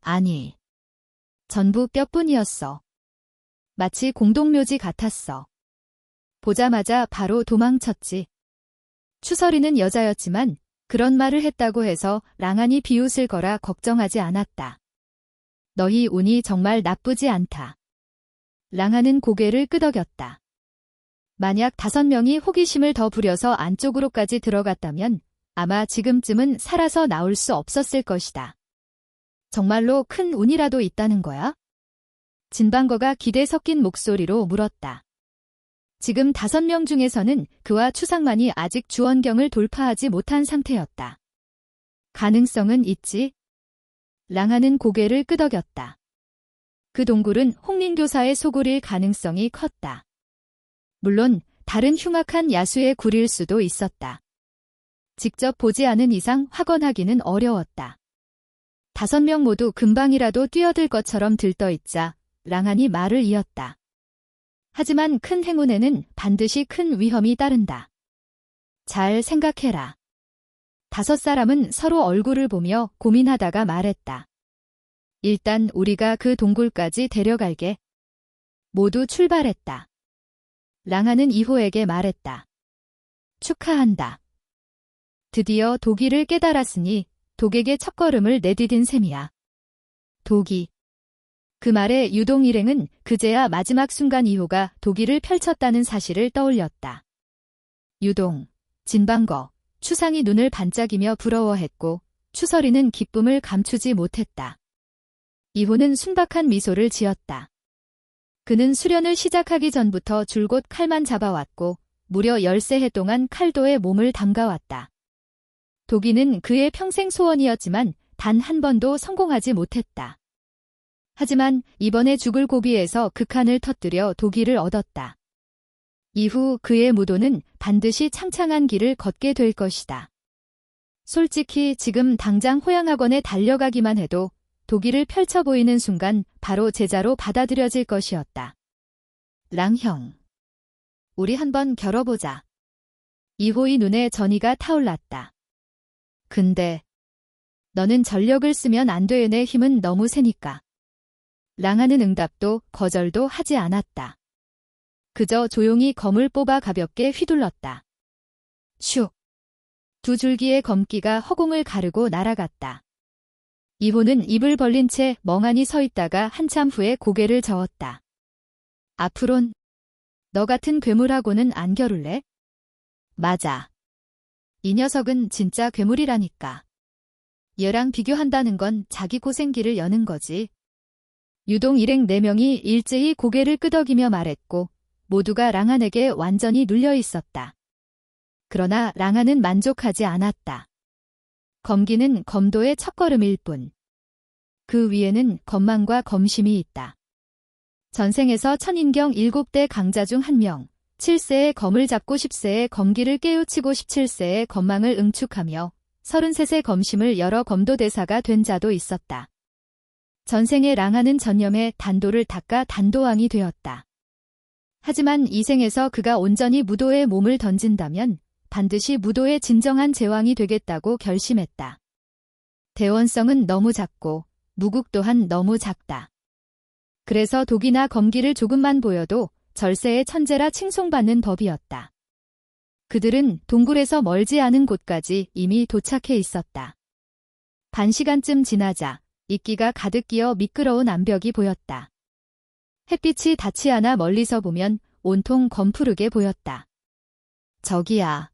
아니, 전부 뼈뿐이었어. 마치 공동묘지 같았어. 보자마자 바로 도망쳤지. 추설이는 여자였지만 그런 말을 했다고 해서 랑한이 비웃을 거라 걱정하지 않았다. 너희 운이 정말 나쁘지 않다. 랑한은 고개를 끄덕였다. 만약 5명이 호기심을 더 부려서 안쪽으로까지 들어갔다면 아마 지금쯤은 살아서 나올 수 없었을 것이다. 정말로 큰 운이라도 있다는 거야? 진방거가 기대 섞인 목소리로 물었다. 지금 5명 중에서는 그와 추상만이 아직 주원경을 돌파하지 못한 상태였다. 가능성은 있지? 랑한은 고개를 끄덕였다. 그 동굴은 홍린교사의 소굴일 가능성이 컸다. 물론 다른 흉악한 야수의 굴일 수도 있었다. 직접 보지 않은 이상 확언하기는 어려웠다. 5명 모두 금방이라도 뛰어들 것처럼 들떠있자 랑한이 말을 이었다. 하지만 큰 행운에는 반드시 큰 위험이 따른다. 잘 생각해라. 5사람은 서로 얼굴을 보며 고민하다가 말했다. 일단 우리가 그 동굴까지 데려갈게. 모두 출발했다. 랑한은 이호에게 말했다. 축하한다. 드디어 도기를 깨달았으니 독에게 첫걸음을 내디딘 셈이야. 도기. 그 말에 유동 일행은 그제야 마지막 순간 이호가 도기를 펼쳤다는 사실을 떠올렸다. 유동, 진방거, 추상이 눈을 반짝이며 부러워했고 추설이는 기쁨을 감추지 못했다. 이호는 순박한 미소를 지었다. 그는 수련을 시작하기 전부터 줄곧 칼만 잡아왔고 무려 13해 동안 칼도에 몸을 담가왔다. 도기는 그의 평생 소원이었지만 단 한 번도 성공하지 못했다. 하지만 이번에 죽을 고비에서 극한을 터뜨려 도기를 얻었다. 이후 그의 무도는 반드시 창창한 길을 걷게 될 것이다. 솔직히 지금 당장 호양학원에 달려가기만 해도 도기를 펼쳐 보이는 순간 바로 제자로 받아들여질 것이었다. 랑형, 우리 한번 겨뤄보자. 이호의 눈에 전의가 타올랐다. 근데 너는 전력을 쓰면 안 돼. 내 힘은 너무 세니까. 랑한은 응답도 거절도 하지 않았다. 그저 조용히 검을 뽑아 가볍게 휘둘렀다. 슉! 2줄기의 검기가 허공을 가르고 날아갔다. 이호는 입을 벌린 채 멍하니 서 있다가 한참 후에 고개를 저었다. 앞으론 너 같은 괴물하고는 안 겨룰래? 맞아. 이 녀석은 진짜 괴물이라니까. 얘랑 비교한다는 건 자기 고생길을 여는 거지. 유동 일행 4명이 일제히 고개를 끄덕이며 말했고 모두가 랑한에게 완전히 눌려 있었다. 그러나 랑한은 만족하지 않았다. 검기는 검도의 첫걸음일 뿐. 그 위에는 검망과 검심이 있다. 전생에서 천인경 7대 강자 중 1명, 7세의 검을 잡고 10세의 검기를 깨우치고 17세의 검망을 응축하며 33세 검심을 열어 검도대사가 된 자도 있었다. 전생의 랑한은 전념에 단도를 닦아 단도왕이 되었다. 하지만 이 생에서 그가 온전히 무도에 몸을 던진다면 반드시 무도의 진정한 제왕이 되겠다고 결심했다. 대원성은 너무 작고 무국 또한 너무 작다. 그래서 독이나 검기를 조금만 보여도 절세의 천재라 칭송받는 법이었다. 그들은 동굴에서 멀지 않은 곳까지 이미 도착해 있었다. 반 시간쯤 지나자 이끼가 가득 끼어 미끄러운 암벽이 보였다. 햇빛이 닿지 않아 멀리서 보면 온통 검푸르게 보였다. 저기야.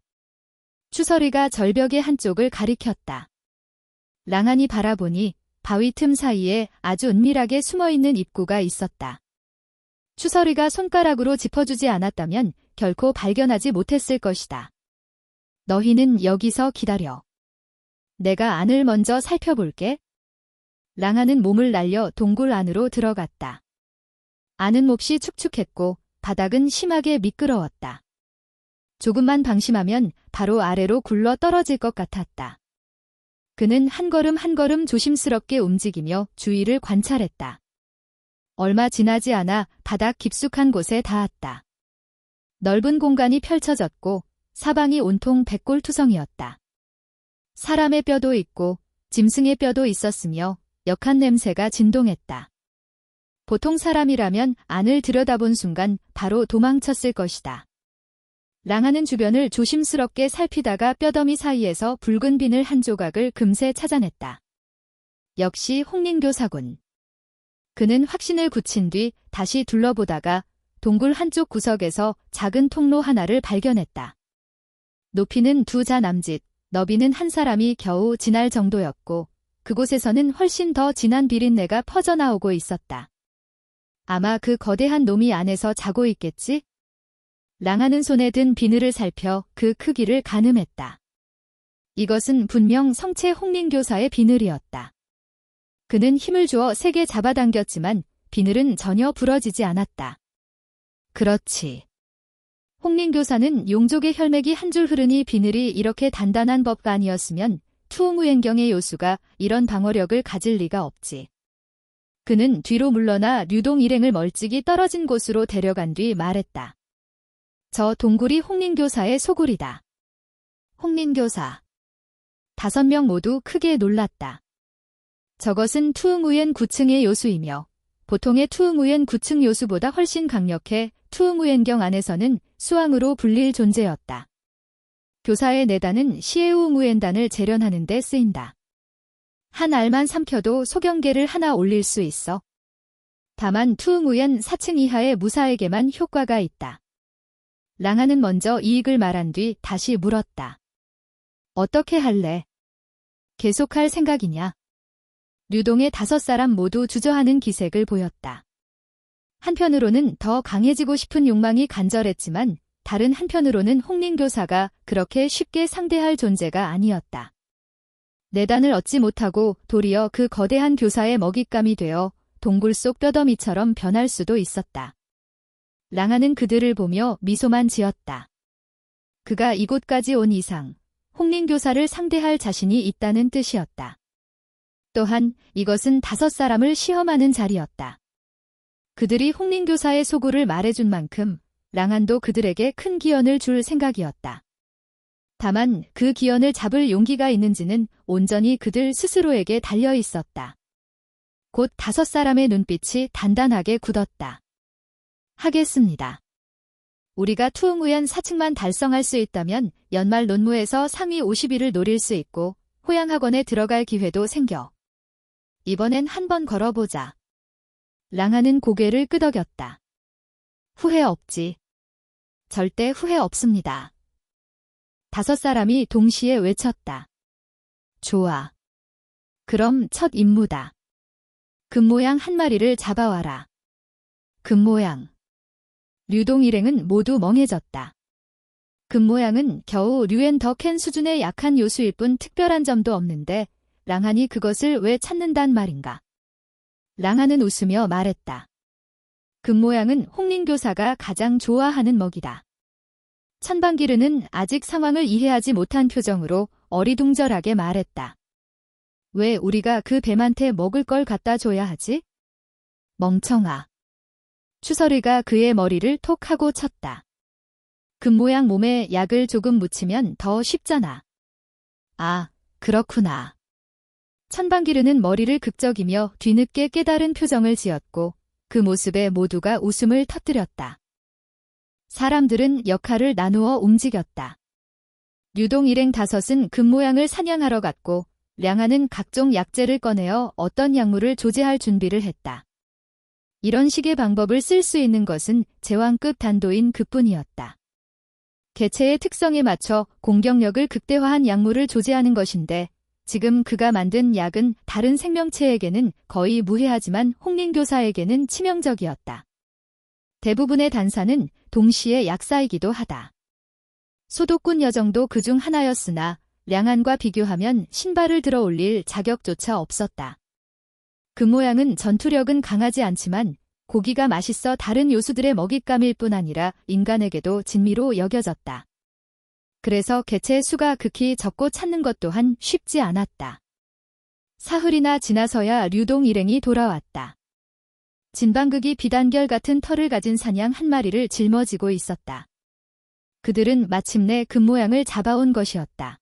추설이가 절벽의 한쪽을 가리켰다. 랑한이 바라보니 바위 틈 사이에 아주 은밀하게 숨어있는 입구가 있었다. 추설이가 손가락으로 짚어주지 않았다면 결코 발견하지 못했을 것이다. 너희는 여기서 기다려. 내가 안을 먼저 살펴볼게. 랑한은 몸을 날려 동굴 안으로 들어갔다. 안은 몹시 축축했고 바닥은 심하게 미끄러웠다. 조금만 방심하면 바로 아래로 굴러 떨어질 것 같았다. 그는 한 걸음 한 걸음 조심스럽게 움직이며 주위를 관찰했다. 얼마 지나지 않아 바닥 깊숙한 곳에 닿았다. 넓은 공간이 펼쳐졌고 사방이 온통 백골투성이었다. 사람의 뼈도 있고 짐승의 뼈도 있었으며 역한 냄새가 진동했다. 보통 사람이라면 안을 들여다본 순간 바로 도망쳤을 것이다. 랑아는 주변을 조심스럽게 살피다가 뼈더미 사이에서 붉은 비늘 한 조각을 금세 찾아냈다. 역시 홍린교사군. 그는 확신을 굳힌 뒤 다시 둘러보다가 동굴 한쪽 구석에서 작은 통로 하나를 발견했다. 높이는 2자 남짓, 너비는 한 사람이 겨우 지날 정도였고 그곳에서는 훨씬 더 진한 비린내가 퍼져나오고 있었다. 아마 그 거대한 놈이 안에서 자고 있겠지? 랑아는 손에 든 비늘을 살펴 그 크기를 가늠했다. 이것은 분명 성체 홍린교사의 비늘이었다. 그는 힘을 주어 세게 잡아당겼지만 비늘은 전혀 부러지지 않았다. 그렇지. 홍린교사는 용족의 혈맥이 한 줄 흐르니 비늘이 이렇게 단단한 법가 아니었으면 투웅우엔경의 요수가 이런 방어력을 가질 리가 없지. 그는 뒤로 물러나 류동 일행을 멀찍이 떨어진 곳으로 데려간 뒤 말했다. 저 동굴이 홍린교사의 소굴이다. 홍린교사. 5명 모두 크게 놀랐다. 저것은 투웅우엔 9층의 요수이며 보통의 투웅우엔 9층 요수보다 훨씬 강력해 투웅우엔경 안에서는 수왕으로 불릴 존재였다. 교사의 내단은 시에우웅우엔단을 재련하는 데 쓰인다. 한 알만 삼켜도 소경계를 하나 올릴 수 있어. 다만 투웅우엔 4층 이하의 무사에게만 효과가 있다. 랑아는 먼저 이익을 말한 뒤 다시 물었다. 어떻게 할래? 계속할 생각이냐? 류동의 5사람 모두 주저하는 기색을 보였다. 한편으로는 더 강해지고 싶은 욕망이 간절했지만 다른 한편으로는 홍린교사가 그렇게 쉽게 상대할 존재가 아니었다. 내단을 얻지 못하고 도리어 그 거대한 교사의 먹잇감이 되어 동굴 속 뼈더미처럼 변할 수도 있었다. 랑아는 그들을 보며 미소만 지었다. 그가 이곳까지 온 이상 홍린교사를 상대할 자신이 있다는 뜻이었다. 또한 이것은 5사람을 시험하는 자리였다. 그들이 홍린교사의 소굴을 말해준 만큼 랑안도 그들에게 큰 기원을 줄 생각이었다. 다만 그 기원을 잡을 용기가 있는지는 온전히 그들 스스로에게 달려 있었다. 곧 5사람의 눈빛이 단단하게 굳었다. 하겠습니다. 우리가 투웅우엔 4층만 달성할 수 있다면 연말 논무에서 상위 50위를 노릴 수 있고 호양학원에 들어갈 기회도 생겨. 이번엔 한번 걸어보자. 랑아는 고개를 끄덕였다. 후회 없지. 절대 후회 없습니다. 5사람이 동시에 외쳤다. 좋아. 그럼 첫 임무다. 금모양 한 마리를 잡아와라. 금모양. 류동 일행은 모두 멍해졌다. 금모양은 겨우 류엔더켄 수준의 약한 요수일 뿐 특별한 점도 없는데 랑한이 그것을 왜 찾는단 말인가. 랑한은 웃으며 말했다. 금모양은 홍린교사가 가장 좋아하는 먹이다. 천방기르는 아직 상황을 이해하지 못한 표정으로 어리둥절하게 말했다. 왜 우리가 그 뱀한테 먹을 걸 갖다 줘야 하지? 멍청아. 추설이가 그의 머리를 톡 하고 쳤다. 금모양 몸에 약을 조금 묻히면 더 쉽잖아. 아, 그렇구나. 천방기르는 머리를 극적이며 뒤늦게 깨달은 표정을 지었고 그 모습에 모두가 웃음을 터뜨렸다. 사람들은 역할을 나누어 움직였다. 류동 일행 5은 금모양을 사냥하러 갔고 량아는 각종 약재를 꺼내어 어떤 약물을 조제할 준비를 했다. 이런 식의 방법을 쓸 수 있는 것은 제왕급 단도인 그뿐이었다. 개체의 특성에 맞춰 공격력을 극대화한 약물을 조제하는 것인데 지금 그가 만든 약은 다른 생명체에게는 거의 무해하지만 홍린교사에게는 치명적이었다. 대부분의 단사는 동시에 약사이기도 하다. 소독꾼 여정도 그중 하나였으나 량안과 비교하면 신발을 들어 올릴 자격조차 없었다. 금모양은 전투력은 강하지 않지만 고기가 맛있어 다른 요수들의 먹잇감일 뿐 아니라 인간에게도 진미로 여겨졌다. 그래서 개체의 수가 극히 적고 찾는 것 또한 쉽지 않았다. 사흘이나 지나서야 류동 일행이 돌아왔다. 진방극이 비단결 같은 털을 가진 사냥 한 마리를 짊어지고 있었다. 그들은 마침내 금모양을 잡아온 것이었다.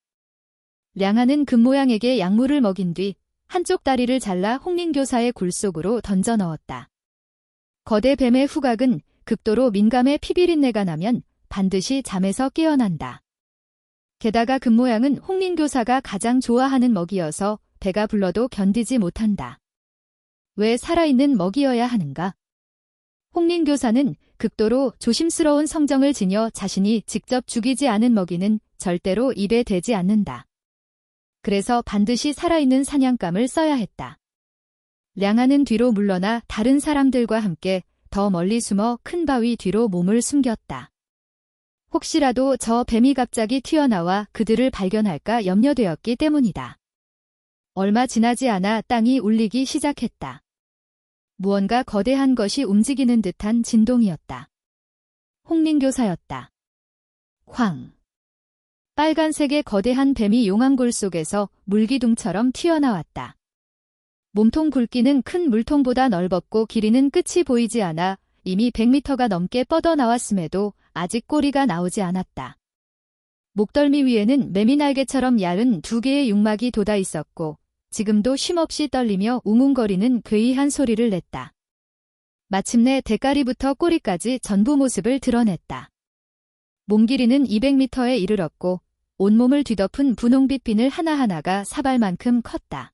량아는 금모양에게 약물을 먹인 뒤 한쪽 다리를 잘라 홍림교사의 굴 속으로 던져 넣었다. 거대 뱀의 후각은 극도로 민감해 피비린내가 나면 반드시 잠에서 깨어난다. 게다가 금 모양은 홍림교사가 가장 좋아하는 먹이여서 배가 불러도 견디지 못한다. 왜 살아있는 먹이여야 하는가? 홍림교사는 극도로 조심스러운 성정을 지녀 자신이 직접 죽이지 않은 먹이는 절대로 입에 대지 않는다. 그래서 반드시 살아있는 사냥감을 써야 했다. 량하는 뒤로 물러나 다른 사람들과 함께 더 멀리 숨어 큰 바위 뒤로 몸을 숨겼다. 혹시라도 저 뱀이 갑자기 튀어나와 그들을 발견할까 염려되었기 때문이다. 얼마 지나지 않아 땅이 울리기 시작했다. 무언가 거대한 것이 움직이는 듯한 진동이었다. 홍림교사였다. 쾅! 빨간색의 거대한 뱀이 용암굴 속에서 물기둥처럼 튀어나왔다. 몸통 굵기는 큰 물통보다 넓었고 길이는 끝이 보이지 않아 이미 100m가 넘게 뻗어나왔음에도 아직 꼬리가 나오지 않았다. 목덜미 위에는 매미 날개처럼 얇은 2개의 육막이 돋아 있었고 지금도 쉼없이 떨리며 웅웅거리는 괴이한 소리를 냈다. 마침내 대가리부터 꼬리까지 전부 모습을 드러냈다. 몸 길이는 200m에 이르렀고 온몸을 뒤덮은 분홍빛 비늘 하나하나가 사발만큼 컸다.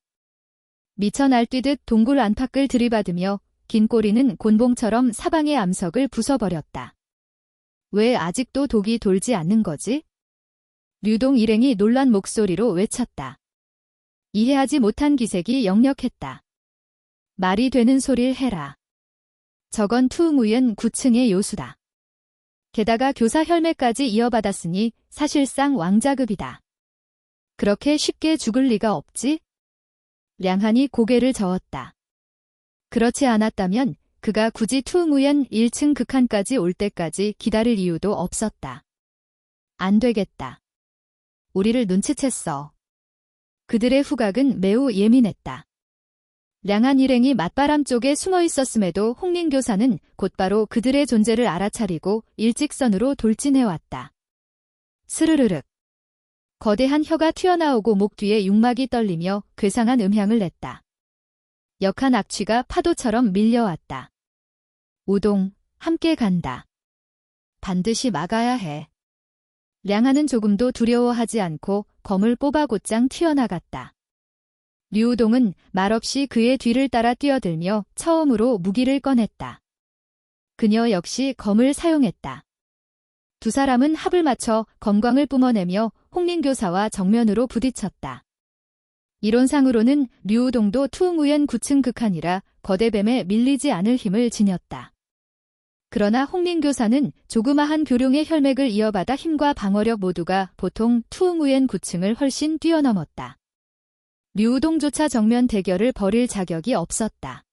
미쳐 날뛰듯 동굴 안팎을 들이받으며 긴 꼬리는 곤봉처럼 사방의 암석을 부숴버렸다. 왜 아직도 독이 돌지 않는 거지? 류동 일행이 놀란 목소리로 외쳤다. 이해하지 못한 기색이 역력했다. 말이 되는 소릴 해라. 저건 투응우연 9층의 요수다. 게다가 교사 혈매까지 이어받았으니 사실상 왕자급이다. 그렇게 쉽게 죽을 리가 없지? 량한이 고개를 저었다. 그렇지 않았다면 그가 굳이 투응우연 1층 극한까지 올 때까지 기다릴 이유도 없었다. 안 되겠다. 우리를 눈치챘어. 그들의 후각은 매우 예민했다. 량한 일행이 맞바람 쪽에 숨어 있었음에도 홍림교사는 곧바로 그들의 존재를 알아차리고 일직선으로 돌진해왔다. 스르르륵. 거대한 혀가 튀어나오고 목 뒤에 육막이 떨리며 괴상한 음향을 냈다. 역한 악취가 파도처럼 밀려왔다. 우동, 함께 간다. 반드시 막아야 해. 량한은 조금도 두려워하지 않고 검을 뽑아 곧장 튀어나갔다. 류우동은 말없이 그의 뒤를 따라 뛰어들며 처음으로 무기를 꺼냈다. 그녀 역시 검을 사용했다. 두 사람은 합을 맞춰 검광을 뿜어내며 홍림교사와 정면으로 부딪혔다. 이론상으로는 류우동도 투응우연 9층 극한이라 거대뱀에 밀리지 않을 힘을 지녔다. 그러나 홍림교사는 조그마한 교룡의 혈맥을 이어받아 힘과 방어력 모두가 보통 투응우연 9층을 훨씬 뛰어넘었다. 류우동조차 정면 대결을 벌일 자격이 없었다.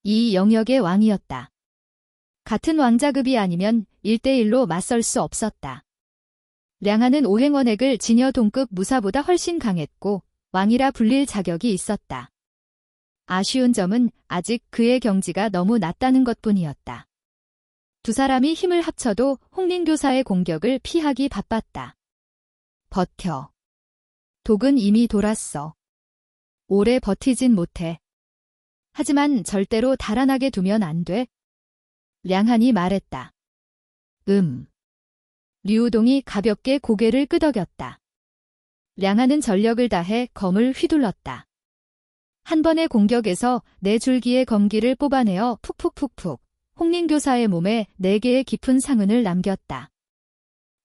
이 영역의 왕이었다. 같은 왕자급이 아니면 1대1로 맞설 수 없었다. 량하는 오행원액을 지녀 동급 무사보다 훨씬 강했고 왕이라 불릴 자격이 있었다. 아쉬운 점은 아직 그의 경지가 너무 낮다는 것뿐이었다. 두 사람이 힘을 합쳐도 홍림교사의 공격을 피하기 바빴다. 버텨. 독은 이미 돌았어. 오래 버티진 못해. 하지만 절대로 달아나게 두면 안 돼. 량한이 말했다. 류우동이 가볍게 고개를 끄덕였다. 량한은 전력을 다해 검을 휘둘렀다. 한 번의 공격에서 4줄기의 검기를 뽑아내어 푹푹푹푹 홍림교사의 몸에 4개의 깊은 상흔을 남겼다.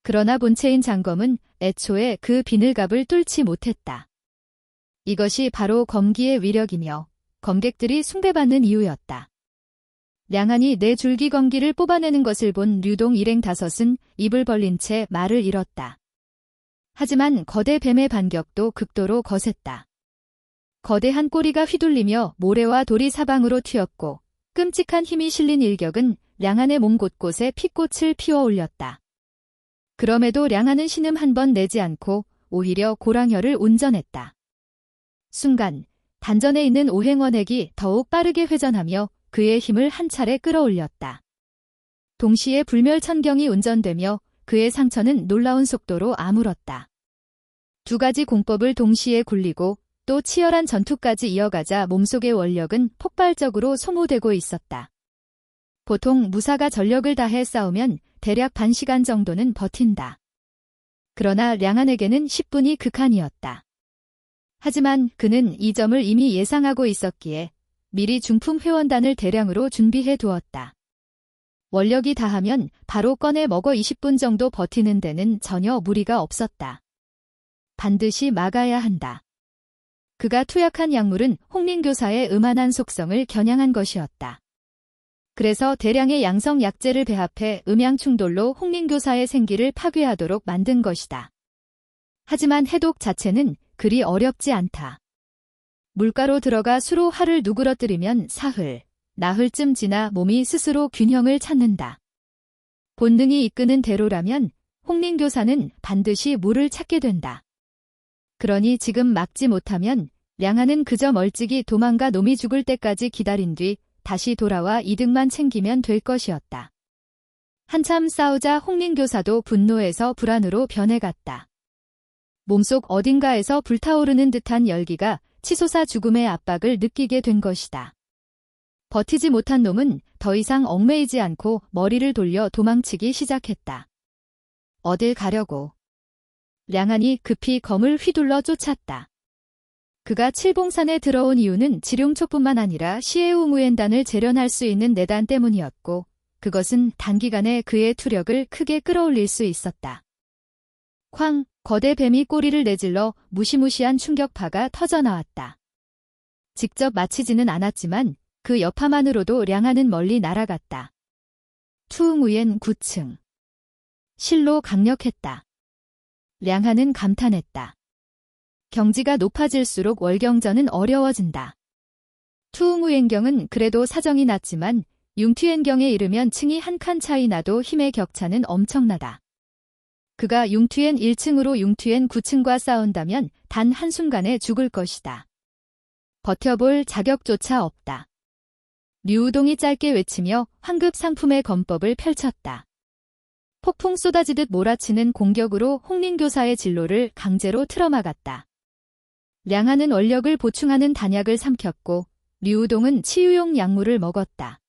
그러나 본체인 장검은 애초에 그 비늘갑을 뚫지 못했다. 이것이 바로 검기의 위력이며 검객들이 숭배받는 이유였다. 량한이 4줄기 검기를 뽑아내는 것을 본 류동 일행 5은 입을 벌린 채 말을 잃었다. 하지만 거대 뱀의 반격도 극도로 거셌다. 거대한 꼬리가 휘둘리며 모래와 돌이 사방으로 튀었고 끔찍한 힘이 실린 일격은 량한의 몸 곳곳에 피꽃을 피워 올렸다. 그럼에도 량한은 신음 한 번 내지 않고 오히려 고랑혈을 온전했다. 순간 단전에 있는 오행원액이 더욱 빠르게 회전하며 그의 힘을 한 차례 끌어올렸다. 동시에 불멸천경이 운전되며 그의 상처는 놀라운 속도로 아물었다. 2가지 공법을 동시에 굴리고 또 치열한 전투까지 이어가자 몸속의 원력은 폭발적으로 소모되고 있었다. 보통 무사가 전력을 다해 싸우면 대략 반 시간 정도는 버틴다. 그러나 량한에게는 10분이 극한이었다. 하지만 그는 이 점을 이미 예상하고 있었기에 미리 중품 회원단을 대량으로 준비해 두었다. 원력이 다하면 바로 꺼내 먹어 20분 정도 버티는 데는 전혀 무리가 없었다. 반드시 막아야 한다. 그가 투약한 약물은 홍링교사의 음한한 속성을 겨냥한 것이었다. 그래서 대량의 양성 약재를 배합해 음양충돌로 홍링교사의 생기를 파괴하도록 만든 것이다. 하지만 해독 자체는 그리 어렵지 않다. 물가로 들어가 수로 활을 누그러뜨리면 사흘, 나흘쯤 지나 몸이 스스로 균형을 찾는다. 본능이 이끄는 대로라면 홍링교사는 반드시 물을 찾게 된다. 그러니 지금 막지 못하면 량한은 그저 멀찍이 도망가 놈이 죽을 때까지 기다린 뒤 다시 돌아와 이득만 챙기면 될 것이었다. 한참 싸우자 홍링교사도 분노에서 불안으로 변해갔다. 몸속 어딘가에서 불타오르는 듯한 열기가 치솟아 죽음의 압박을 느끼게 된 것이다. 버티지 못한 놈은 더 이상 얽매이지 않고 머리를 돌려 도망치기 시작했다. 어딜 가려고. 량한이 급히 검을 휘둘러 쫓았다. 그가 칠봉산에 들어온 이유는 지룡초뿐만 아니라 시에우무엔단을 재련할 수 있는 내단 때문이었고 그것은 단기간에 그의 투력을 크게 끌어올릴 수 있었다. 쾅! 거대 뱀이 꼬리를 내질러 무시무시한 충격파가 터져나왔다. 직접 맞히지는 않았지만 그 여파만으로도 량한은 멀리 날아갔다. 투응우엔 9층. 실로 강력했다. 량한은 감탄했다. 경지가 높아질수록 월경전은 어려워진다. 투응우엔경은 그래도 사정이 낮지만 융투엔경에 이르면 층이 한 칸 차이 나도 힘의 격차는 엄청나다. 그가 융투엔 1층으로 융투엔 9층과 싸운다면 단 한순간에 죽을 것이다. 버텨볼 자격조차 없다. 류우동이 짧게 외치며 황급 상품의 검법을 펼쳤다. 폭풍 쏟아지듯 몰아치는 공격으로 홍링교사의 진로를 강제로 틀어막았다. 량한은 원력을 보충하는 단약을 삼켰고 류우동은 치유용 약물을 먹었다.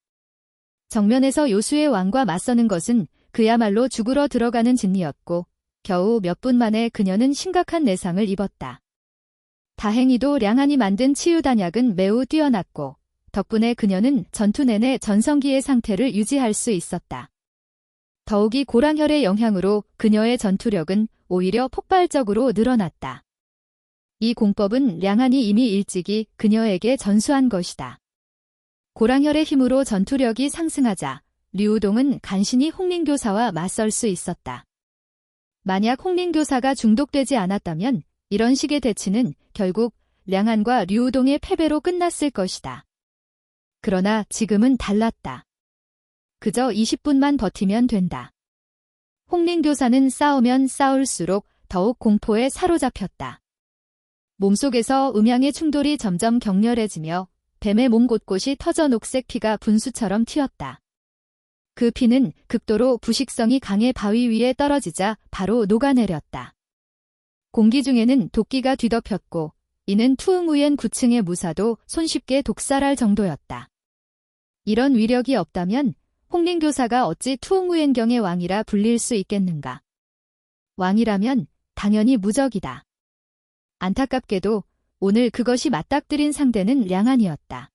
정면에서 요수의 왕과 맞서는 것은 그야말로 죽으러 들어가는 진리였고 겨우 몇 분 만에 그녀는 심각한 내상을 입었다. 다행히도 량한이 만든 치유단약은 매우 뛰어났고 덕분에 그녀는 전투 내내 전성기의 상태를 유지할 수 있었다. 더욱이 고랑혈의 영향으로 그녀의 전투력은 오히려 폭발적으로 늘어났다. 이 공법은 량한이 이미 일찍이 그녀에게 전수한 것이다. 고랑혈의 힘으로 전투력이 상승하자 류우동은 간신히 홍링교사와 맞설 수 있었다. 만약 홍링교사가 중독되지 않았다면 이런 식의 대치는 결국 량한과 류우동의 패배로 끝났을 것이다. 그러나 지금은 달랐다. 그저 20분만 버티면 된다. 홍링교사는 싸우면 싸울수록 더욱 공포에 사로잡혔다. 몸속에서 음양의 충돌이 점점 격렬해지며 뱀의 몸 곳곳이 터져 녹색 피가 분수처럼 튀었다. 그 피는 극도로 부식성이 강해 바위 위에 떨어지자 바로 녹아내렸다. 공기 중에는 도끼가 뒤덮였고 이는 투응우엔 9층의 무사도 손쉽게 독살할 정도였다. 이런 위력이 없다면 홍링교사가 어찌 투응우엔경의 왕이라 불릴 수 있겠는가. 왕이라면 당연히 무적이다. 안타깝게도 오늘 그것이 맞닥뜨린 상대는 량한이었다.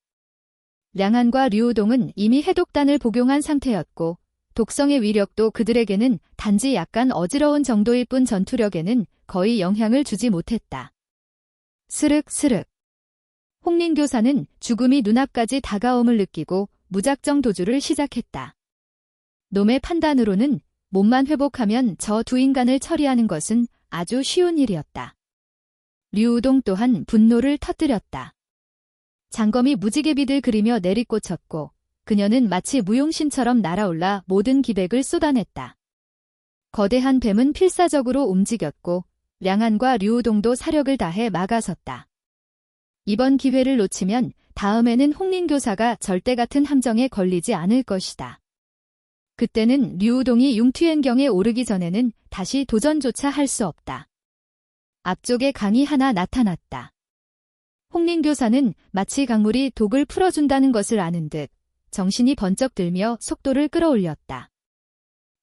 량한과 류우동은 이미 해독단을 복용한 상태였고 독성의 위력도 그들에게는 단지 약간 어지러운 정도일 뿐 전투력에는 거의 영향을 주지 못했다. 스륵스륵. 홍링교사는 죽음이 눈앞까지 다가옴을 느끼고 무작정 도주를 시작했다. 놈의 판단으로는 몸만 회복하면 저 두 인간을 처리하는 것은 아주 쉬운 일이었다. 류우동 또한 분노를 터뜨렸다. 장검이 무지개빛을 그리며 내리꽂혔고 그녀는 마치 무용신처럼 날아올라 모든 기백을 쏟아냈다. 거대한 뱀은 필사적으로 움직였고 량한과 류우동도 사력을 다해 막아섰다. 이번 기회를 놓치면 다음에는 홍링교사가 절대 같은 함정에 걸리지 않을 것이다. 그때는 류우동이 융투엔경에 오르기 전에는 다시 도전조차 할 수 없다. 앞쪽에 강이 하나 나타났다. 홍림 교사는 마치 강물이 독을 풀어준다는 것을 아는 듯 정신이 번쩍 들며 속도를 끌어올렸다.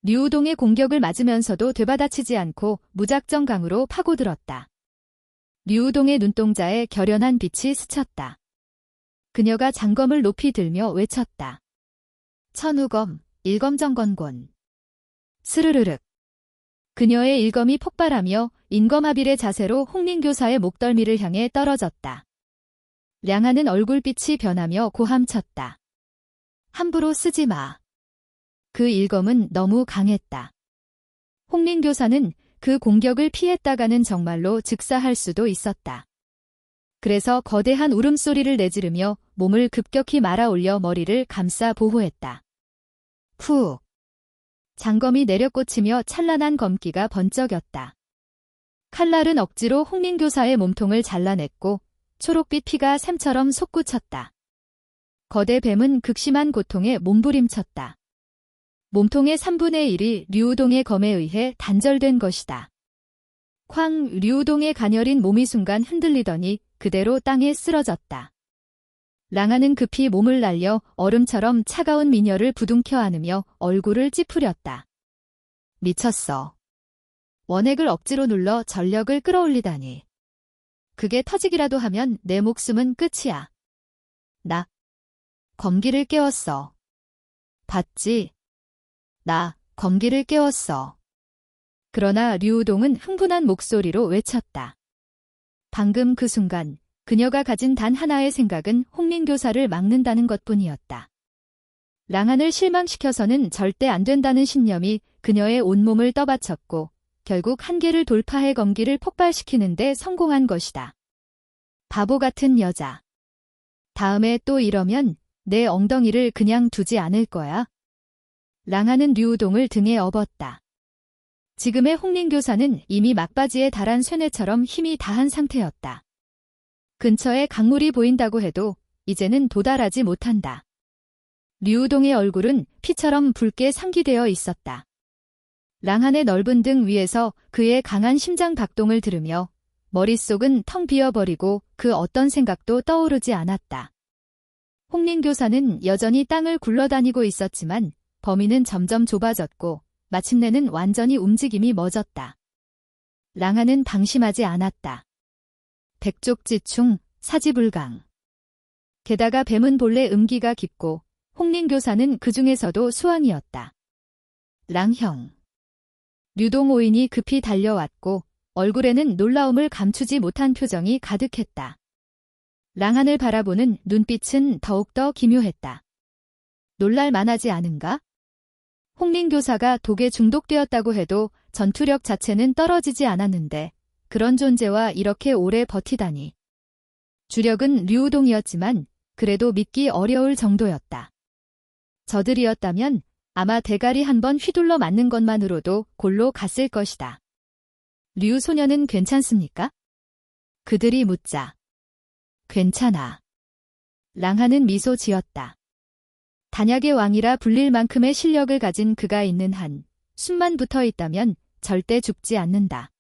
류우동의 공격을 맞으면서도 되받아치지 않고 무작정 강으로 파고들었다. 류우동의 눈동자에 결연한 빛이 스쳤다. 그녀가 장검을 높이 들며 외쳤다. 천우검, 일검정건곤. 스르르륵. 그녀의 일검이 폭발하며 인검합일의 자세로 홍림 교사의 목덜미를 향해 떨어졌다. 량하는 얼굴빛이 변하며 고함쳤다. 함부로 쓰지 마. 그 일검은 너무 강했다. 홍림 교사는 그 공격을 피했다가는 정말로 즉사할 수도 있었다. 그래서 거대한 울음소리를 내지르며 몸을 급격히 말아올려 머리를 감싸 보호했다. 푹. 장검이 내려꽂히며 찬란한 검기가 번쩍였다. 칼날은 억지로 홍림 교사의 몸통을 잘라냈고 초록빛 피가 샘처럼 솟구쳤다. 거대 뱀은 극심한 고통에 몸부림쳤다. 몸통의 3분의 1이 류우동의 검에 의해 단절된 것이다. 쾅. 류우동의 가녀린 몸이 순간 흔들리더니 그대로 땅에 쓰러졌다. 랑아는 급히 몸을 날려 얼음처럼 차가운 미녀를 부둥켜 안으며 얼굴을 찌푸렸다. 미쳤어. 원액을 억지로 눌러 전력을 끌어올리다니. 그게 터지기라도 하면 내 목숨은 끝이야. 나 검기를 깨웠어. 봤지? 나 검기를 깨웠어. 그러나 류우동은 흥분한 목소리로 외쳤다. 방금 그 순간 그녀가 가진 단 하나의 생각은 홍림 교사를 막는다는 것뿐이었다. 랑한을 실망시켜서는 절대 안 된다는 신념이 그녀의 온몸을 떠받쳤고 결국 한계를 돌파해 검기를 폭발시키는 데 성공한 것이다. 바보 같은 여자. 다음에 또 이러면 내 엉덩이를 그냥 두지 않을 거야. 랑하는 류우동을 등에 업었다. 지금의 홍림 교사는 이미 막바지에 달한 쇠뇌처럼 힘이 다한 상태였다. 근처에 강물이 보인다고 해도 이제는 도달하지 못한다. 류우동의 얼굴은 피처럼 붉게 상기되어 있었다. 랑한의 넓은 등 위에서 그의 강한 심장 박동을 들으며 머릿속은 텅 비어버리고 그 어떤 생각도 떠오르지 않았다. 홍림 교사는 여전히 땅을 굴러다니고 있었지만 범위는 점점 좁아졌고 마침내는 완전히 움직임이 멎었다. 랑한은 방심하지 않았다. 백족지충, 사지불강. 게다가 뱀은 본래 음기가 깊고 홍림 교사는 그 중에서도 수왕이었다. 랑형. 류동오인이 급히 달려왔고 얼굴에는 놀라움을 감추지 못한 표정이 가득했다. 랑한을 바라보는 눈빛은 더욱더 기묘했다. 놀랄 만하지 않은가? 홍림 교사가 독에 중독되었다고 해도 전투력 자체는 떨어지지 않았는데 그런 존재와 이렇게 오래 버티다니. 주력은 류우동이었지만 그래도 믿기 어려울 정도였다. 저들이었다면 아마 대가리 한번 휘둘러 맞는 것만으로도 골로 갔을 것이다. 류 소녀는 괜찮습니까? 그들이 묻자. 괜찮아. 랑하는 미소 지었다. 단약의 왕이라 불릴 만큼의 실력을 가진 그가 있는 한 숨만 붙어 있다면 절대 죽지 않는다.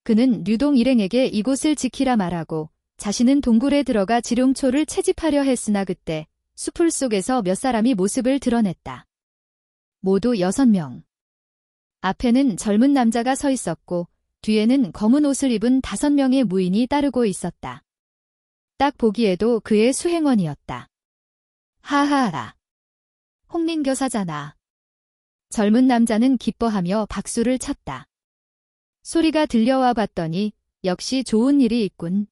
그는 류동 일행에게 이곳을 지키라 말하고 자신은 동굴에 들어가 지룡초를 채집하려 했으나 그때 수풀 속에서 몇 사람이 모습을 드러냈다. 모두 6명. 앞에는 젊은 남자가 서 있었고 뒤에는 검은 옷을 입은 5명의 무인이 따르고 있었다. 딱 보기에도 그의 수행원이었다. 하하하. 홍림 교사잖아. 젊은 남자는 기뻐하며 박수를 쳤다. 소리가 들려와 봤더니 역시 좋은 일이 있군.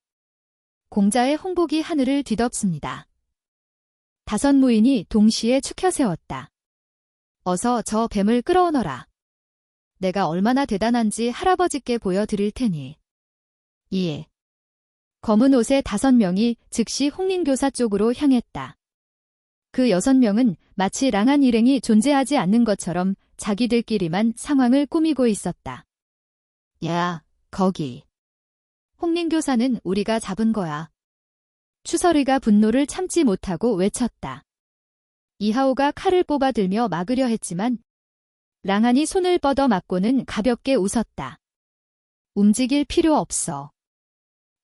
공자의 홍복이 하늘을 뒤덮습니다. 5 무인이 동시에 축혀 세웠다. 어서 저 뱀을 끌어오너라. 내가 얼마나 대단한지 할아버지께 보여드릴 테니. 예. 검은 옷의 5명이 즉시 홍림 교사 쪽으로 향했다. 그 6명은 마치 랑한 일행이 존재하지 않는 것처럼 자기들끼리만 상황을 꾸미고 있었다. 야, 거기. 홍림 교사는 우리가 잡은 거야. 추설이가 분노를 참지 못하고 외쳤다. 이하오가 칼을 뽑아들며 막으려 했지만 랑한이 손을 뻗어 맞고는 가볍게 웃었다. 움직일 필요 없어.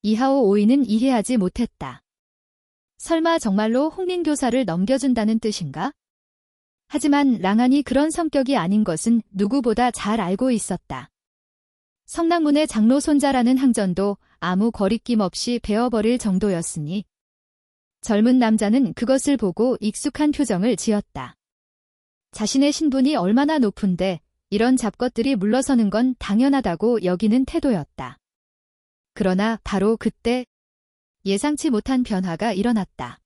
이하오 오이는 이해하지 못했다. 설마 정말로 홍림교사를 넘겨준다는 뜻인가? 하지만 랑안이 그런 성격이 아닌 것은 누구보다 잘 알고 있었다. 성남문의 장로 손자라는 항전도 아무 거리낌 없이 베어버릴 정도였으니 젊은 남자는 그것을 보고 익숙한 표정을 지었다. 자신의 신분이 얼마나 높은데 이런 잡것들이 물러서는 건 당연하다고 여기는 태도였다. 그러나 바로 그때 예상치 못한 변화가 일어났다.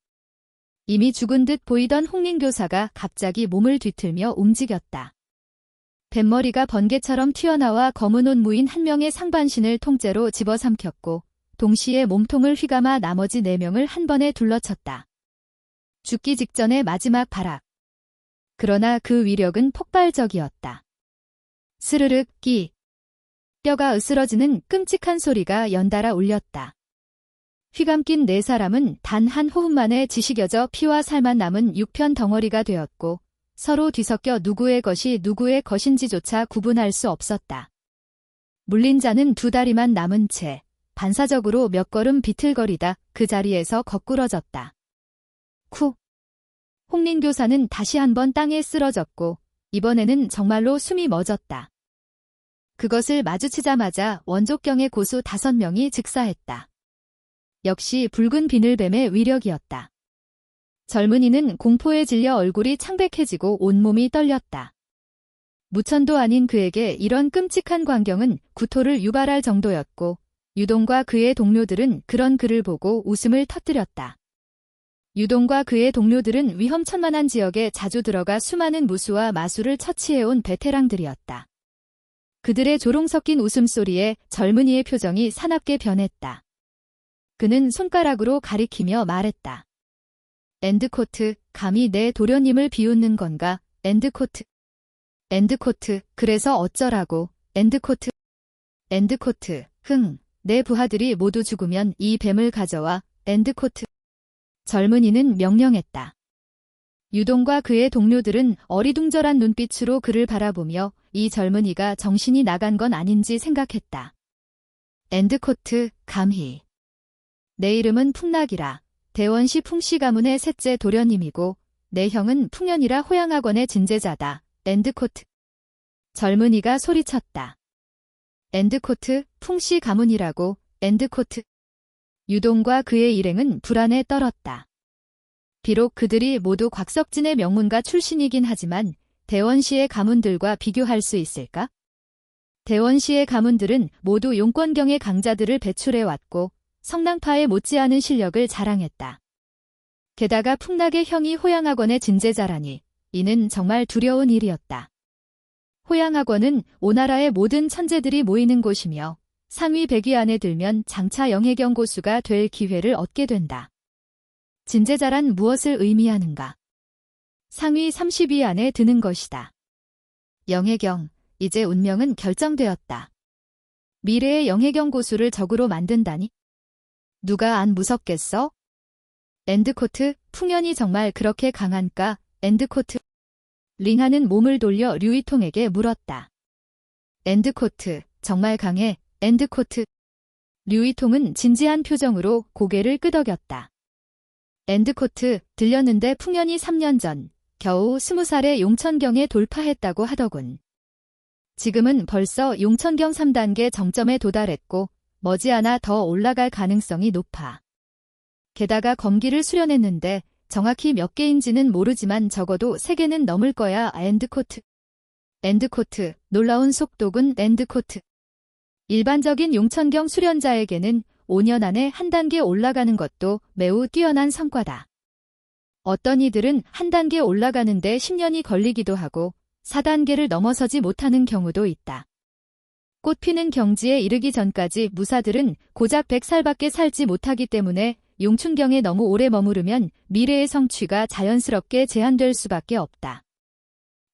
이미 죽은 듯 보이던 홍림교사가 갑자기 몸을 뒤틀며 움직였다. 뱃머리가 번개처럼 튀어나와 검은 옷 무인 한 명의 상반신을 통째로 집어삼켰고 동시에 몸통을 휘감아 나머지 4명을 한 번에 둘러쳤다. 죽기 직전의 마지막 발악. 그러나 그 위력은 폭발적이었다. 스르륵 끼. 뼈가 으스러지는 끔찍한 소리가 연달아 울렸다. 휘감긴 4사람은 단 한 호흡 만에 지식여져 피와 살만 남은 육편 덩어리가 되었고 서로 뒤섞여 누구의 것이 누구의 것인지조차 구분할 수 없었다. 물린 자는 2다리만 남은 채 반사적으로 몇 걸음 비틀거리다 그 자리에서 거꾸러졌다. 쿡. 홍림교사는 다시 한번 땅에 쓰러졌고 이번에는 정말로 숨이 멎었다. 그것을 마주치자마자 원족경의 고수 5명이 즉사했다. 역시 붉은 비늘뱀의 위력이었다. 젊은이는 공포에 질려 얼굴이 창백해지고 온몸이 떨렸다. 무천도 아닌 그에게 이런 끔찍한 광경은 구토를 유발할 정도였고 유동과 그의 동료들은 그런 그를 보고 웃음을 터뜨렸다. 유동과 그의 동료들은 위험천만한 지역에 자주 들어가 수많은 무수와 마수를 처치해온 베테랑들이었다. 그들의 조롱 섞인 웃음소리에 젊은이의 표정이 사납게 변했다. 그는 손가락으로 가리키며 말했다. 엔드코트, 감히 내 도련님을 비웃는 건가? 엔드코트. 엔드코트, 그래서 어쩌라고? 엔드코트. 엔드코트, 내 부하들이 모두 죽으면 이 뱀을 가져와. 엔드코트. 젊은이는 명령했다. 유동과 그의 동료들은 어리둥절한 눈빛으로 그를 바라보며 이 젊은이가 정신이 나간 건 아닌지 생각했다. 엔드코트, 감히. 내 이름은 풍락이라. 대원시 풍씨 가문의 셋째 도련님이고 내 형은 풍년이라 호양학원의 진제자다. 엔드코트. 젊은이가 소리쳤다. 엔드코트, 풍씨 가문이라고. 엔드코트. 유동과 그의 일행은 불안에 떨었다. 비록 그들이 모두 곽석진의 명문가 출신이긴 하지만 대원시의 가문들과 비교할 수 있을까? 대원시의 가문들은 모두 용권경의 강자들을 배출해왔고 성낭파에 못지않은 실력을 자랑했다. 게다가 풍락의 형이 호양학원의 진제자라니 이는 정말 두려운 일이었다. 호양학원은 오나라의 모든 천재들이 모이는 곳이며 상위 100위 안에 들면 장차 영해경 고수가 될 기회를 얻게 된다. 진제자란 무엇을 의미하는가? 상위 30위 안에 드는 것이다. 영해경, 이제 운명은 결정되었다. 미래의 영해경 고수를 적으로 만든다니? 누가 안 무섭겠어? 엔드코트, 풍년이 정말 그렇게 강한가? 엔드코트. 링하는 몸을 돌려 류이통에게 물었다. 엔드코트, 정말 강해. 엔드코트. 류이통은 진지한 표정으로 고개를 끄덕였다. 엔드코트, 들렸는데 풍년이 3년 전 겨우 20살에 용천경에 돌파했다고 하더군. 지금은 벌써 용천경 3단계 정점에 도달했고 머지않아 더 올라갈 가능성이 높아. 게다가 검기를 수련했는데 정확히 몇 개인지는 모르지만 적어도 3개는 넘을 거야. 엔드코트. 엔드코트, 놀라운 속도군. 엔드코트. 일반적인 용천경 수련자에게는 5년 안에 한 단계 올라가는 것도 매우 뛰어난 성과다. 어떤 이들은 한 단계 올라가는데 10년이 걸리기도 하고 4단계를 넘어서지 못하는 경우도 있다. 꽃피는 경지에 이르기 전까지 무사들은 고작 100살밖에 살지 못하기 때문에 용춘경에 너무 오래 머무르면 미래의 성취가 자연스럽게 제한될 수밖에 없다.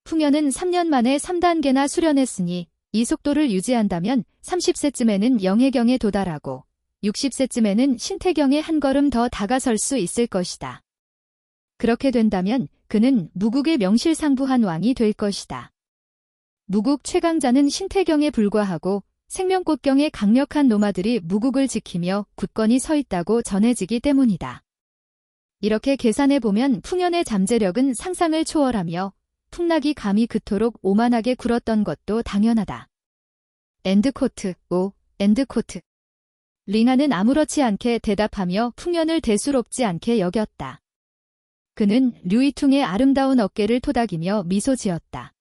풍년은 3년 만에 3단계나 수련했으니 이 속도를 유지한다면 30세쯤에는 영해경에 도달하고 60세쯤에는 신태경에 한 걸음 더 다가설 수 있을 것이다. 그렇게 된다면 그는 무국의 명실상부한 왕이 될 것이다. 무국 최강자는 신태경에 불과하고 생명꽃경의 강력한 노마들이 무국을 지키며 굳건히 서 있다고 전해지기 때문이다. 이렇게 계산해보면 풍년의 잠재력은 상상을 초월하며 풍락이 감히 그토록 오만하게 굴었던 것도 당연하다. 엔드코트. 엔드코트. 링하는 아무렇지 않게 대답하며 풍년을 대수롭지 않게 여겼다. 그는 류이퉁의 아름다운 어깨를 토닥이며 미소 지었다.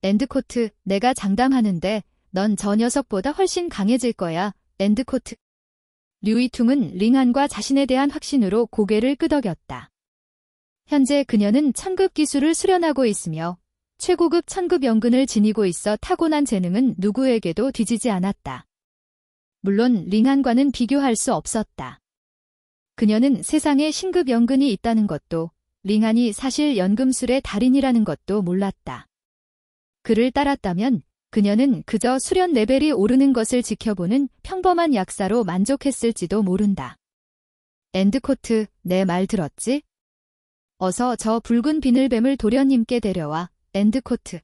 엔드코트, 내가 장담하는데 넌 저 녀석보다 훨씬 강해질 거야. 엔드코트. 류이퉁은 링한과 자신에 대한 확신으로 고개를 끄덕였다. 현재 그녀는 천급 기술을 수련하고 있으며 최고급 천급 연근을 지니고 있어 타고난 재능은 누구에게도 뒤지지 않았다. 물론 링한과는 비교할 수 없었다. 그녀는 세상에 신급 연근이 있다는 것도, 링한이 사실 연금술의 달인이라는 것도 몰랐다. 그를 따랐다면 그녀는 그저 수련 레벨이 오르는 것을 지켜보는 평범한 약사로 만족했을지도 모른다. 엔드코트, 내 말 들었지? 어서 저 붉은 비늘뱀을 도련님께 데려와. 엔드코트.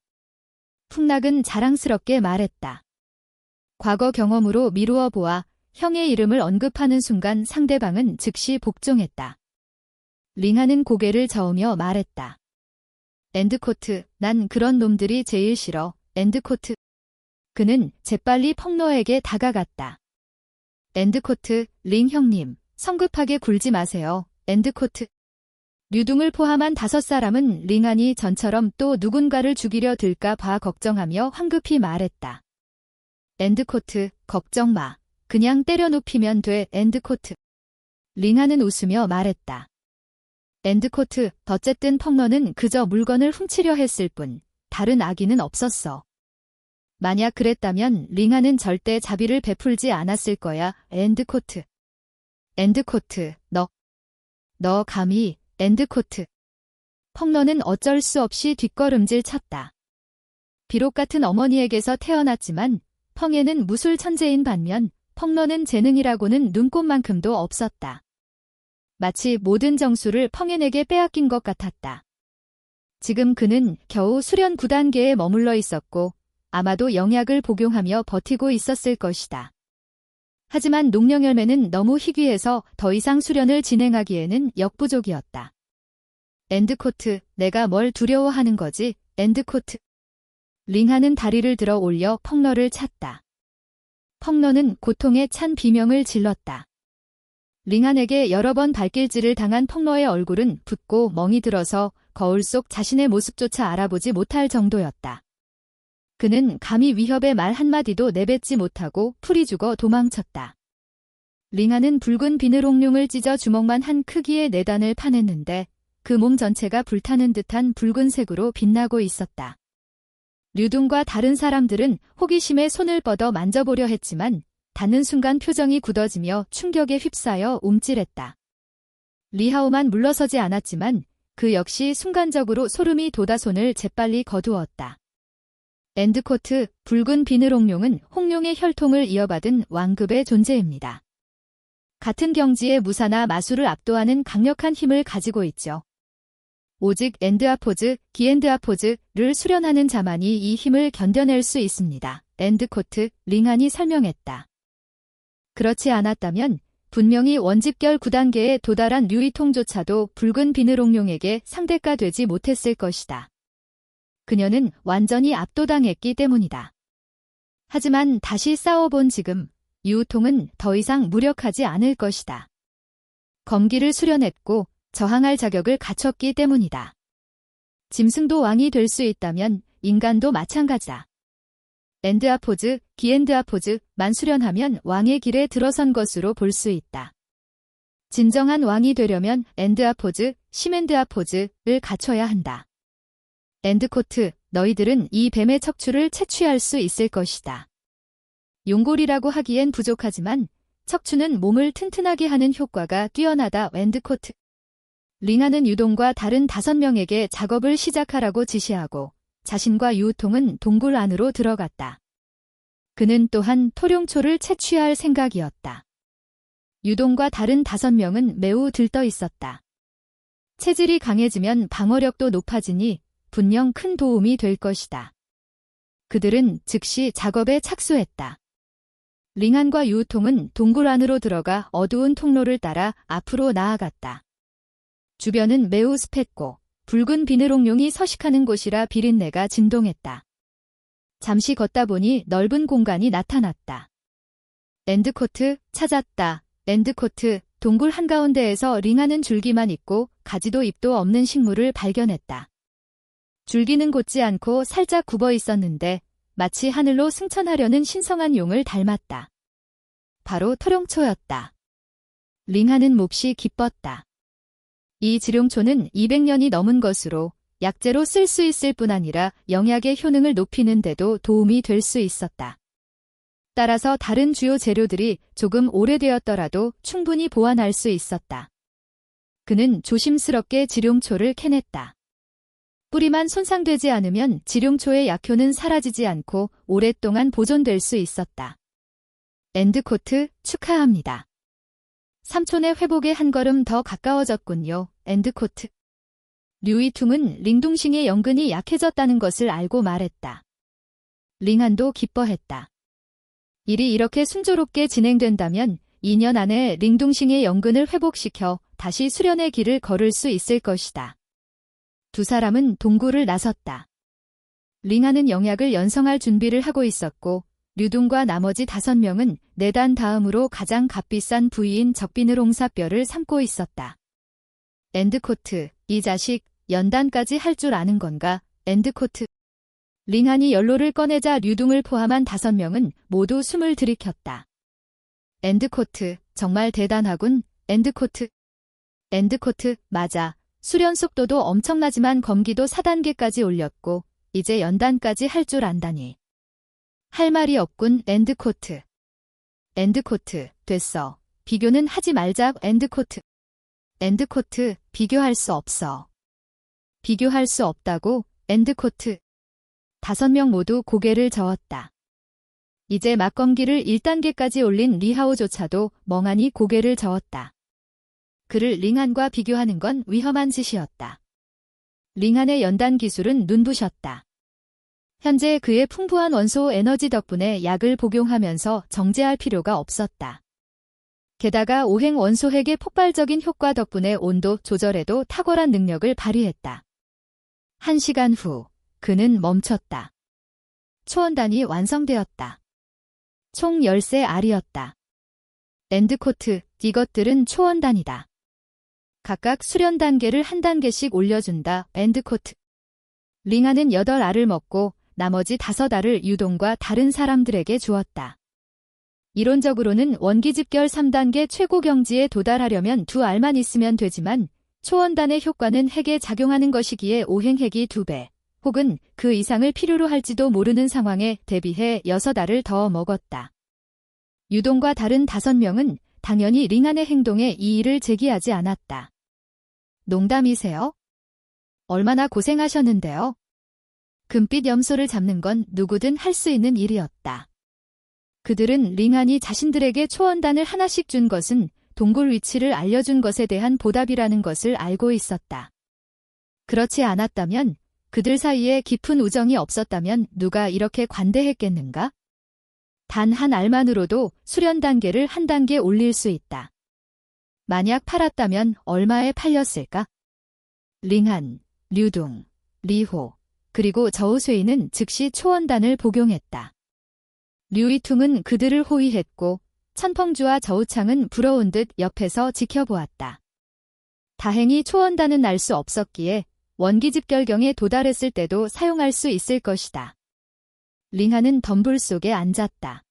풍락은 자랑스럽게 말했다. 과거 경험으로 미루어 보아 형의 이름을 언급하는 순간 상대방은 즉시 복종했다. 링하는 고개를 저으며 말했다. 엔드코트, 난 그런 놈들이 제일 싫어. 엔드코트. 그는 재빨리 펑너에게 다가갔다. 엔드코트, 링 형님, 성급하게 굴지 마세요. 엔드코트. 류둥을 포함한 5사람은 링한이 전처럼 또 누군가를 죽이려 들까 봐 걱정하며 황급히 말했다. 엔드코트, 걱정 마. 그냥 때려 눕히면 돼. 엔드코트. 링한은 웃으며 말했다. 엔드코트, 어쨌든 펑너는 그저 물건을 훔치려 했을 뿐 다른 악의는 없었어. 만약 그랬다면 링한은 절대 자비를 베풀지 않았을 거야. 엔드코트. 엔드코트, 너 감히. 엔드코트. 펑너는 어쩔 수 없이 뒷걸음질 쳤다. 비록 같은 어머니에게서 태어났지만 펑에는 무술 천재인 반면 펑너는 재능이라고는 눈꼽만큼도 없었다. 마치 모든 정수를 펑엔에게 빼앗긴 것 같았다. 지금 그는 겨우 수련 9단계에 머물러 있었고 아마도 영약을 복용하며 버티고 있었을 것이다. 하지만 녹령열매는 너무 희귀해서 더 이상 수련을 진행하기에는 역부족이었다. 엔드코트, 내가 뭘 두려워하는 거지? 엔드코트. 링하는 다리를 들어 올려 펑너를 찼다. 펑너는 고통에 찬 비명을 질렀다. 링한에게 여러 번 발길질을 당한 펑너의 얼굴은 붓고 멍이 들어서 거울 속 자신의 모습조차 알아보지 못할 정도였다. 그는 감히 위협의 말 한마디도 내뱉지 못하고 풀이 죽어 도망쳤다. 링하는 붉은 비늘옥룡을 찢어 주먹만 한 크기의 내단을 파냈는데 그 몸 전체가 불타는 듯한 붉은색으로 빛나고 있었다. 류둥과 다른 사람들은 호기심에 손을 뻗어 만져보려 했지만 닿는 순간 표정이 굳어지며 충격에 휩싸여 움찔했다. 리하오만 물러서지 않았지만 그 역시 순간적으로 소름이 돋아 손을 재빨리 거두었다. 엔드코트, 붉은 비늘옥룡은 홍룡의 혈통을 이어받은 왕급의 존재입니다. 같은 경지의 무사나 마술을 압도하는 강력한 힘을 가지고 있죠. 오직 엔드아포즈, 기엔드아포즈를 수련하는 자만이 이 힘을 견뎌낼 수 있습니다. 엔드코트, 링한이 설명했다. 그렇지 않았다면 분명히 원집결 9단계에 도달한 류이통조차도 붉은 비늘옥룡에게 상대가 되지 못했을 것이다. 그녀는 완전히 압도당했기 때문이다. 하지만 다시 싸워본 지금 유우통은 더 이상 무력하지 않을 것이다. 검기를 수련했고 저항할 자격을 갖췄기 때문이다. 짐승도 왕이 될 수 있다면 인간도 마찬가지다. 엔드아포즈, 기엔드아포즈만 수련하면 왕의 길에 들어선 것으로 볼 수 있다. 진정한 왕이 되려면 엔드아포즈, 시멘드아포즈를 갖춰야 한다. 엔드코트, 너희들은 이 뱀의 척추를 채취할 수 있을 것이다. 용골이라고 하기엔 부족하지만 척추는 몸을 튼튼하게 하는 효과가 뛰어나다. 엔드코트. 링하는 유동과 다른 5명에게 작업을 시작하라고 지시하고 자신과 유우통은 동굴 안으로 들어갔다. 그는 또한 토룡초를 채취할 생각이었다. 유동과 다른 5명은 매우 들떠 있었다. 체질이 강해지면 방어력도 높아지니 분명 큰 도움이 될 것이다. 그들은 즉시 작업에 착수했다. 링안과 유우통은 동굴 안으로 들어가 어두운 통로를 따라 앞으로 나아갔다. 주변은 매우 습했고 붉은 비늘옥룡이 서식하는 곳이라 비린내가 진동했다. 잠시 걷다 보니 넓은 공간이 나타났다. 엔드코트, 찾았다. 엔드코트, 동굴 한가운데에서 링하는 줄기만 있고 가지도 잎도 없는 식물을 발견했다. 줄기는 곧지 않고 살짝 굽어 있었는데 마치 하늘로 승천하려는 신성한 용을 닮았다. 바로 토룡초였다. 링하는 몹시 기뻤다. 이 지룡초는 200년이 넘은 것으로 약재로 쓸 수 있을 뿐 아니라 영약의 효능을 높이는 데도 도움이 될 수 있었다. 따라서 다른 주요 재료들이 조금 오래되었더라도 충분히 보완할 수 있었다. 그는 조심스럽게 지룡초를 캐냈다. 뿌리만 손상되지 않으면 지룡초의 약효는 사라지지 않고 오랫동안 보존될 수 있었다. 엔드코트, 축하합니다. 삼촌의 회복에 한 걸음 더 가까워졌군요. 엔드코트. 류이퉁은 링둥싱의 연근이 약해졌다는 것을 알고 말했다. 링안도 기뻐했다. 일이 이렇게 순조롭게 진행된다면 2년 안에 링둥싱의 연근을 회복시켜 다시 수련의 길을 걸을 수 있을 것이다. 두 사람은 동굴을 나섰다. 링안은 영약을 연성할 준비를 하고 있었고 류둥과 나머지 5명은 내단 다음으로 가장 값비싼 부위인 적비늘홍사뼈를 삶고 있었다. 엔드코트, 이 자식, 연단까지 할 줄 아는 건가? 엔드코트. 링안이 연로를 꺼내자 류둥을 포함한 5명은 모두 숨을 들이켰다. 엔드코트, 정말 대단하군. 엔드코트. 엔드코트, 맞아. 수련 속도도 엄청나지만 검기도 4단계까지 올렸고 이제 연단까지 할 줄 안다니. 할 말이 없군. 엔드코트. 엔드코트, 됐어. 비교는 하지 말자. 엔드코트. 엔드코트, 비교할 수 없어. 비교할 수 없다고? 엔드코트. 5명 모두 고개를 저었다. 이제 막검기를 1단계까지 올린 리하오조차도 멍하니 고개를 저었다. 그를 링안과 비교하는 건 위험한 짓이었다. 링안의 연단 기술은 눈부셨다. 현재 그의 풍부한 원소 에너지 덕분에 약을 복용하면서 정제할 필요가 없었다. 게다가 오행 원소핵의 폭발적인 효과 덕분에 온도 조절에도 탁월한 능력을 발휘했다. 1시간 후, 그는 멈췄다. 초원단이 완성되었다. 총 13알이었다. 엔드코트, 이것들은 초원단이다. 각각 수련 단계를 한 단계씩 올려준다. 엔드코트. 링안은 8알을 먹고 나머지 5알을 유동과 다른 사람들에게 주었다. 이론적으로는 원기집결 3단계 최고 경지에 도달하려면 2알만 있으면 되지만 초원단의 효과는 핵에 작용하는 것이기에 오행핵이 2배, 혹은 그 이상을 필요로 할지도 모르는 상황에 대비해 6알을 더 먹었다. 유동과 다른 5명은 당연히 링안의 행동에 이의를 제기하지 않았다. 농담이세요? 얼마나 고생하셨는데요? 금빛 염소를 잡는 건 누구든 할 수 있는 일이었다. 그들은 링안이 자신들에게 초원단을 하나씩 준 것은 동굴 위치를 알려준 것에 대한 보답이라는 것을 알고 있었다. 그렇지 않았다면, 그들 사이에 깊은 우정이 없었다면 누가 이렇게 관대했겠는가? 단 한 알만으로도 수련 단계를 한 단계 올릴 수 있다. 만약 팔았다면 얼마에 팔렸을까? 링안, 류둥, 리호, 그리고 저우쇠이는 즉시 초원단을 복용했다. 류이퉁은 그들을 호위했고 천펑주와 저우창은 부러운 듯 옆에서 지켜보았다. 다행히 초원단은 알 수 없었기에 원기집결경에 도달했을 때도 사용할 수 있을 것이다. 링하는 덤불 속에 앉았다.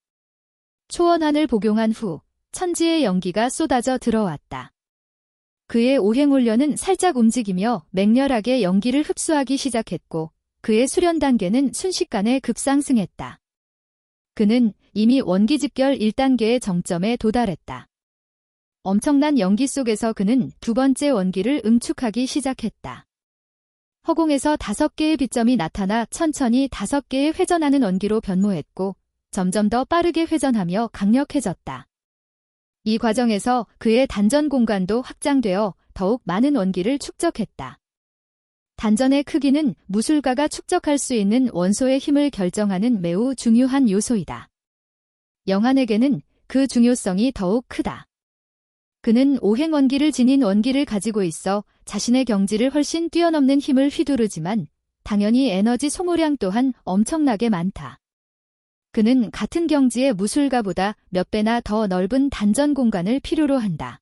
초원환을 복용한 후 천지의 연기가 쏟아져 들어왔다. 그의 오행훈련은 살짝 움직이며 맹렬하게 연기를 흡수하기 시작했고 그의 수련 단계는 순식간에 급상승했다. 그는 이미 원기집결 1단계의 정점에 도달했다. 엄청난 연기 속에서 그는 2번째 원기를 응축하기 시작했다. 허공에서 5개의 빛점이 나타나 천천히 5개의 회전하는 원기로 변모했고 점점 더 빠르게 회전하며 강력해졌다. 이 과정에서 그의 단전 공간도 확장되어 더욱 많은 원기를 축적했다. 단전의 크기는 무술가가 축적할 수 있는 원소의 힘을 결정하는 매우 중요한 요소이다. 영한에게는 그 중요성이 더욱 크다. 그는 오행원기를 지닌 원기를 가지고 있어 자신의 경지를 훨씬 뛰어넘는 힘을 휘두르지만 당연히 에너지 소모량 또한 엄청나게 많다. 그는 같은 경지의 무술가보다 몇 배나 더 넓은 단전 공간을 필요로 한다.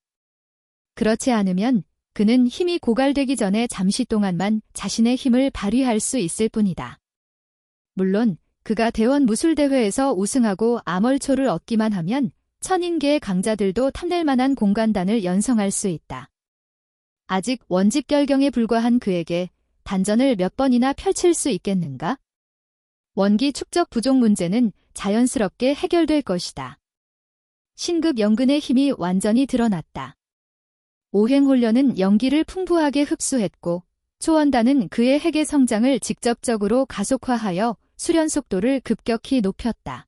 그렇지 않으면 그는 힘이 고갈되기 전에 잠시 동안만 자신의 힘을 발휘할 수 있을 뿐이다. 물론 그가 대원 무술대회에서 우승하고 암월초를 얻기만 하면 천인계의 강자들도 탐낼 만한 공간단을 연성할 수 있다. 아직 원집결경에 불과한 그에게 단전을 몇 번이나 펼칠 수 있겠는가? 원기 축적 부족 문제는 자연스럽게 해결될 것이다. 신급 연근의 힘이 완전히 드러났다. 오행홀련은 연기를 풍부하게 흡수했고 초원단은 그의 핵의 성장을 직접적으로 가속화하여 수련 속도를 급격히 높였다.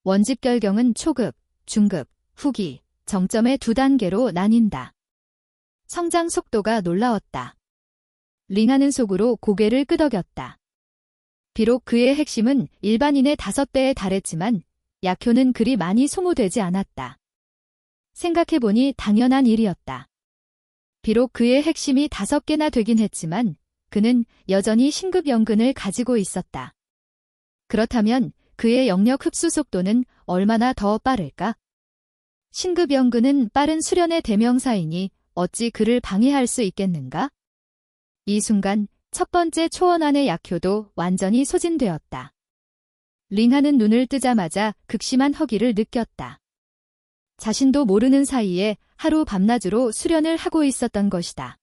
원집결경은 초급, 중급, 후기, 정점의 두 단계로 나뉜다. 성장 속도가 놀라웠다. 링하는 속으로 고개를 끄덕였다. 비록 그의 핵심은 일반인의 5배에 달했지만 약효는 그리 많이 소모되지 않았다. 생각해보니 당연한 일이었다. 비록 그의 핵심이 5개나 되긴 했지만 그는 여전히 신급 연근을 가지고 있었다. 그렇다면 그의 영역 흡수 속도는 얼마나 더 빠를까? 신급 연근은 빠른 수련의 대명사이니 어찌 그를 방해할 수 있겠는가? 이 순간 첫 번째 초원안의 약효도 완전히 소진되었다. 링하는 눈을 뜨자마자 극심한 허기를 느꼈다. 자신도 모르는 사이에 하루 밤낮으로 수련을 하고 있었던 것이다.